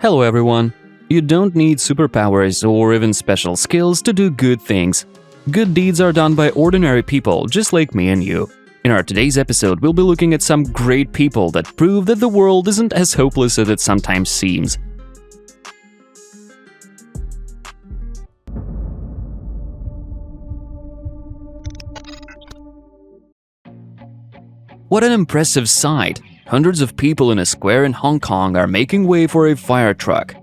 Hello everyone! You don't need superpowers or even special skills to do good things. Good deeds are done by ordinary people just like me and you. In our today's episode, we'll be looking at some great people that prove that the world isn't as hopeless as it sometimes seems. What an impressive sight! Hundreds of people in a square in Hong Kong are making way for a fire truck.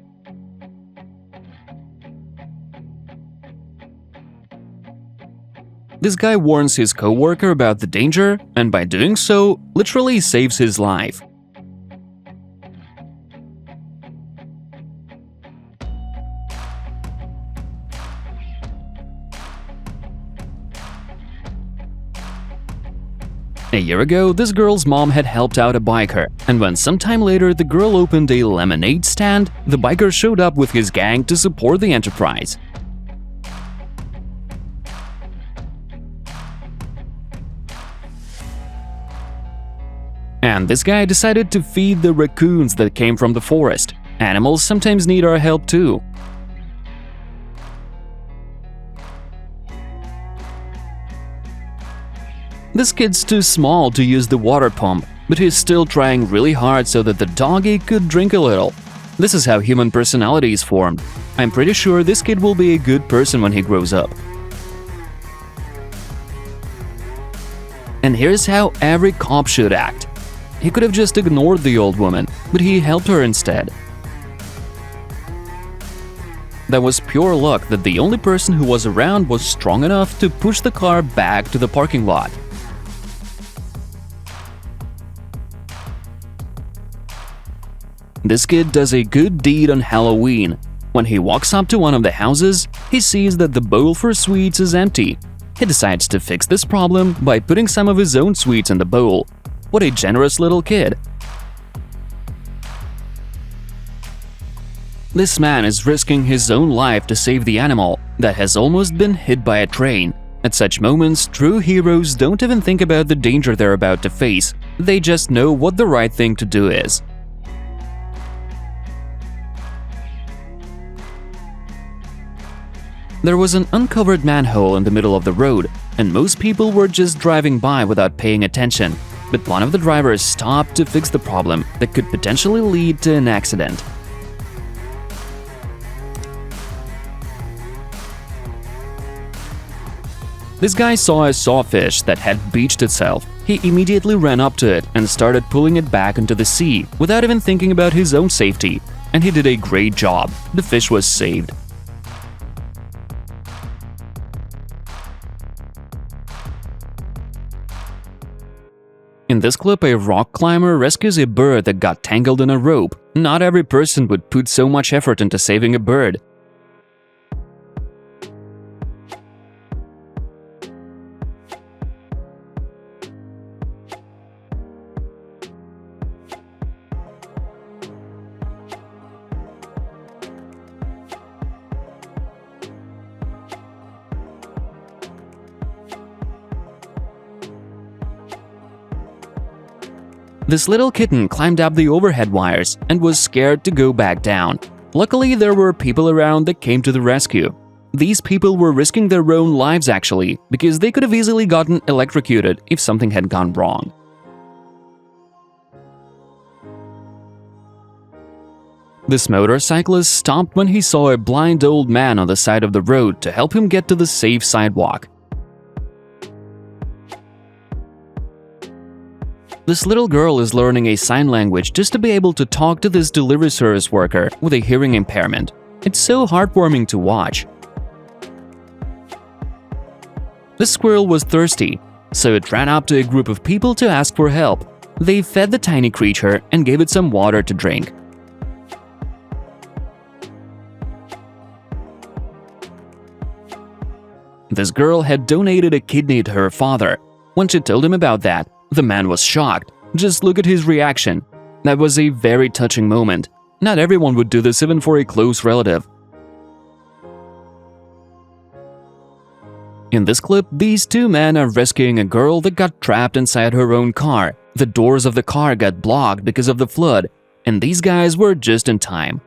This guy warns his co-worker about the danger, and by doing so, literally saves his life. A year ago, this girl's mom had helped out a biker, and when sometime later the girl opened a lemonade stand, the biker showed up with his gang to support the enterprise. And this guy decided to feed the raccoons that came from the forest. Animals sometimes need our help too. This kid's too small to use the water pump, but he's still trying really hard so that the doggy could drink a little. This is how human personality is formed. I'm pretty sure this kid will be a good person when he grows up. And here's how every cop should act. He could have just ignored the old woman, but he helped her instead. That was pure luck that the only person who was around was strong enough to push the car back to the parking lot. This kid does a good deed on Halloween. When he walks up to one of the houses, he sees that the bowl for sweets is empty. He decides to fix this problem by putting some of his own sweets in the bowl. What a generous little kid. This man is risking his own life to save the animal that has almost been hit by a train. At such moments, true heroes don't even think about the danger they're about to face. They just know what the right thing to do is. There was an uncovered manhole in the middle of the road, and most people were just driving by without paying attention. But one of the drivers stopped to fix the problem that could potentially lead to an accident. This guy saw a sawfish that had beached itself. He immediately ran up to it and started pulling it back into the sea without even thinking about his own safety. And he did a great job. The fish was saved. In this clip, a rock climber rescues a bird that got tangled in a rope. Not every person would put so much effort into saving a bird. This little kitten climbed up the overhead wires and was scared to go back down. Luckily, there were people around that came to the rescue. These people were risking their own lives actually, because they could have easily gotten electrocuted if something had gone wrong. This motorcyclist stopped when he saw a blind old man on the side of the road to help him get to the safe sidewalk. This little girl is learning a sign language just to be able to talk to this delivery service worker with a hearing impairment. It's so heartwarming to watch. This squirrel was thirsty, so it ran up to a group of people to ask for help. They fed the tiny creature and gave it some water to drink. This girl had donated a kidney to her father. When she told him about that, the man was shocked. Just look at his reaction. That was a very touching moment. Not everyone would do this even for a close relative. In this clip, these two men are rescuing a girl that got trapped inside her own car. The doors of the car got blocked because of the flood, and these guys were just in time.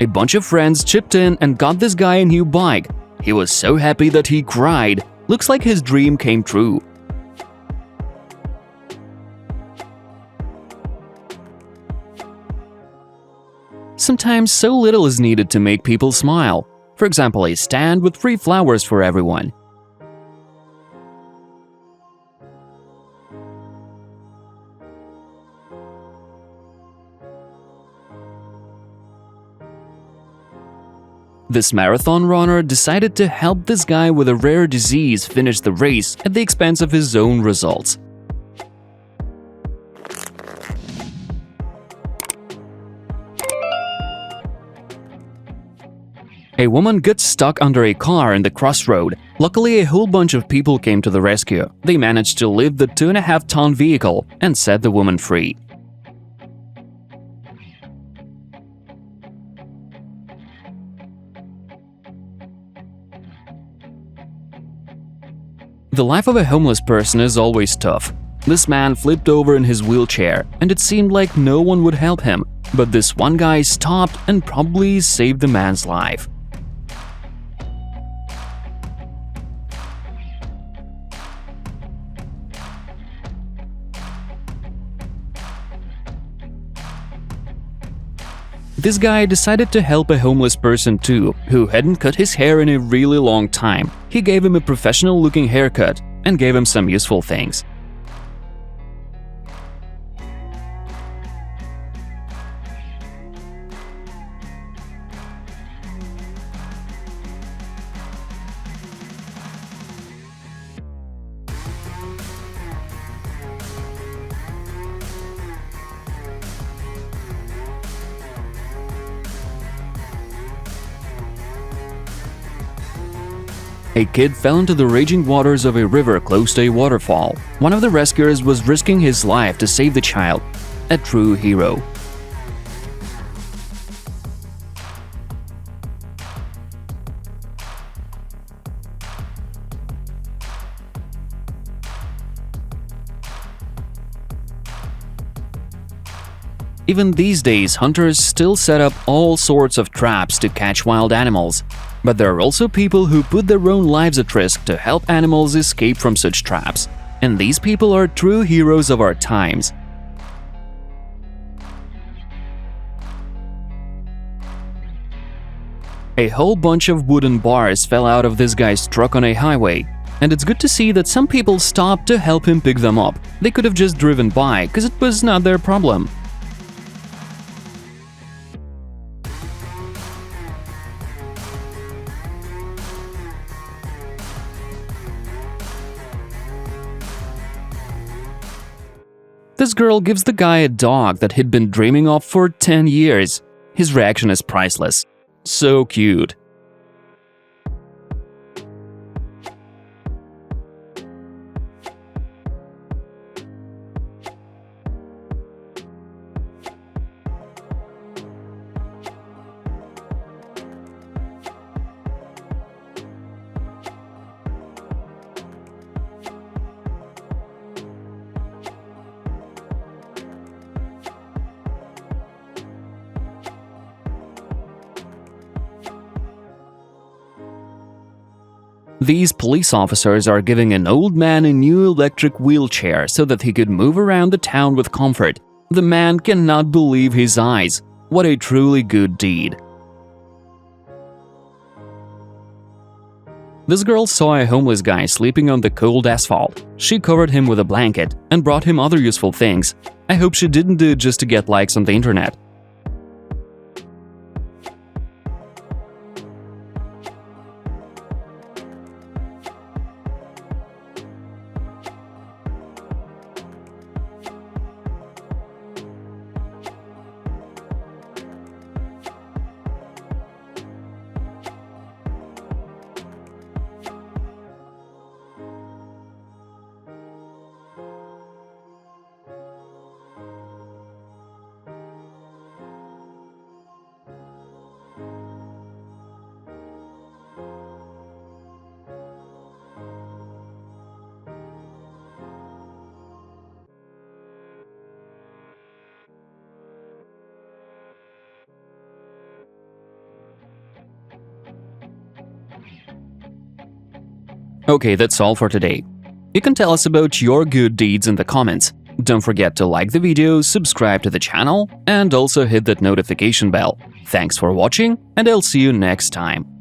A bunch of friends chipped in and got this guy a new bike. He was so happy that he cried. Looks like his dream came true. Sometimes so little is needed to make people smile. For example, a stand with free flowers for everyone. This marathon runner decided to help this guy with a rare disease finish the race at the expense of his own results. A woman got stuck under a car in the crossroad. Luckily, a whole bunch of people came to the rescue. They managed to lift the 2.5-ton vehicle and set the woman free. The life of a homeless person is always tough. This man flipped over in his wheelchair, and it seemed like no one would help him. But this one guy stopped and probably saved the man's life. This guy decided to help a homeless person too, who hadn't cut his hair in a really long time. He gave him a professional-looking haircut and gave him some useful things. A kid fell into the raging waters of a river close to a waterfall. One of the rescuers was risking his life to save the child. A true hero. Even these days, hunters still set up all sorts of traps to catch wild animals. But there are also people who put their own lives at risk to help animals escape from such traps. And these people are true heroes of our times. A whole bunch of wooden bars fell out of this guy's truck on a highway. And it's good to see that some people stopped to help him pick them up. They could have just driven by, because it was not their problem. This girl gives the guy a dog that he'd been dreaming of for 10 years. His reaction is priceless. So cute. These police officers are giving an old man a new electric wheelchair so that he could move around the town with comfort. The man cannot believe his eyes. What a truly good deed. This girl saw a homeless guy sleeping on the cold asphalt. She covered him with a blanket and brought him other useful things. I hope she didn't do it just to get likes on the internet. Okay, that's all for today. You can tell us about your good deeds in the comments. Don't forget to like the video, subscribe to the channel, and also hit that notification bell. Thanks for watching, and I'll see you next time.